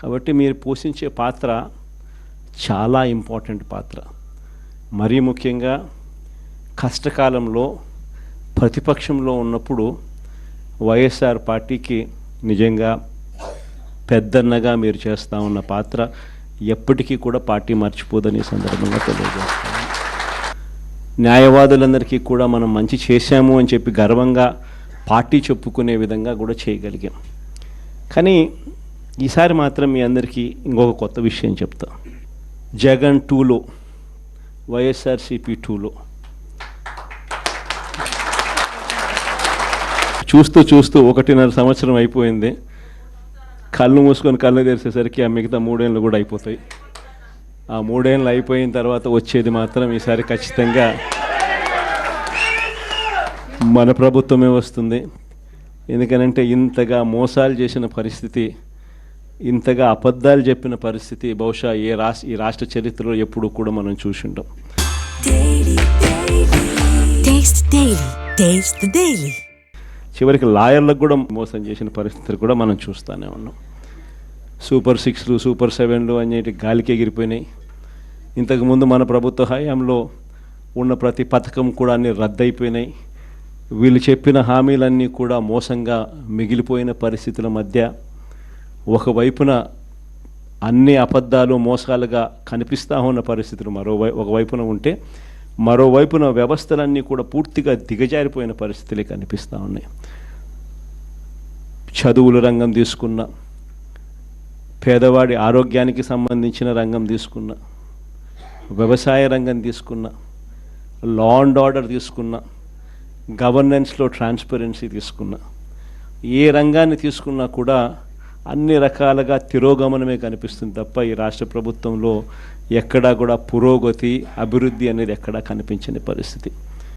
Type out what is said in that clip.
కాబట్టి మీరు పోషించే పాత్ర చాలా ఇంపార్టెంట్ పాత్ర. మరీ ముఖ్యంగా కష్టకాలంలో ప్రతిపక్షంలో ఉన్నప్పుడు వైఎస్ఆర్ పార్టీకి నిజంగా పెద్దన్నగా మీరు చేస్తూ ఉన్న పాత్ర ఎప్పటికీ కూడా పార్టీ మర్చిపోదని సందర్భంగా తెలియజేస్తాను. న్యాయవాదులందరికీ కూడా మనం మంచి చేశాము అని చెప్పి గర్వంగా పార్టీ చెప్పుకునే విధంగా కూడా చేయగలిగాం. కానీ ఈసారి మాత్రం మీ అందరికీ ఇంకొక కొత్త విషయం చెప్తా. జగన్ 2లో, వైఎస్ఆర్సీపీ 2లో చూస్తూ 1.5 సంవత్సరం అయిపోయింది. కళ్ళు మూసుకొని కళ్ళు తెరిచేసరికి ఆ మిగతా 3 ఏళ్ళు కూడా అయిపోతాయి. ఆ 3 ఏళ్ళు అయిపోయిన తర్వాత వచ్చేది మాత్రం ఈసారి ఖచ్చితంగా మన ప్రభుత్వమే వస్తుంది. ఎందుకనంటే ఇంతగా మోసాలు చేసిన పరిస్థితి, ఇంతగా అబద్ధాలు చెప్పిన పరిస్థితి బహుశా ఈ రాష్ట్ర చరిత్రలో ఎప్పుడు కూడా మనం చూసుంటాం. చివరికి లాయర్లకు కూడా మోసం చేసిన పరిస్థితులు కూడా మనం చూస్తూనే ఉన్నాం. సూపర్ 6లు, సూపర్ 7లు అనేటి గాలికి ఎగిరిపోయినాయి. ఇంతకుముందు మన ప్రభుత్వ హయాంలో ఉన్న ప్రతి పథకం కూడా అన్నీ రద్దయిపోయినాయి. వీళ్ళు చెప్పిన హామీలన్నీ కూడా మోసంగా మిగిలిపోయిన పరిస్థితుల మధ్య ఒకవైపున అన్ని అబద్ధాలు మోసాలుగా కనిపిస్తూ ఉన్న పరిస్థితులు ఒకవైపున ఉంటే, మరోవైపున వ్యవస్థలన్నీ కూడా పూర్తిగా దిగజారిపోయిన పరిస్థితులే కనిపిస్తూ ఉన్నాయి. చదువుల రంగం తీసుకున్న, పేదవాడి ఆరోగ్యానికి సంబంధించిన రంగం తీసుకున్న, వ్యవసాయ రంగం తీసుకున్న, లా అండ్ ఆర్డర్ తీసుకున్న, గవర్నెన్స్లో ట్రాన్స్పరెన్సీ తీసుకున్న, ఏ రంగాన్ని తీసుకున్నా కూడా అన్ని రకాలుగా తిరోగమనమే కనిపిస్తుంది తప్ప ఈ రాష్ట్ర ప్రభుత్వంలో ఎక్కడా కూడా పురోగతి, అభివృద్ధి అనేది ఎక్కడా కనిపించని పరిస్థితి.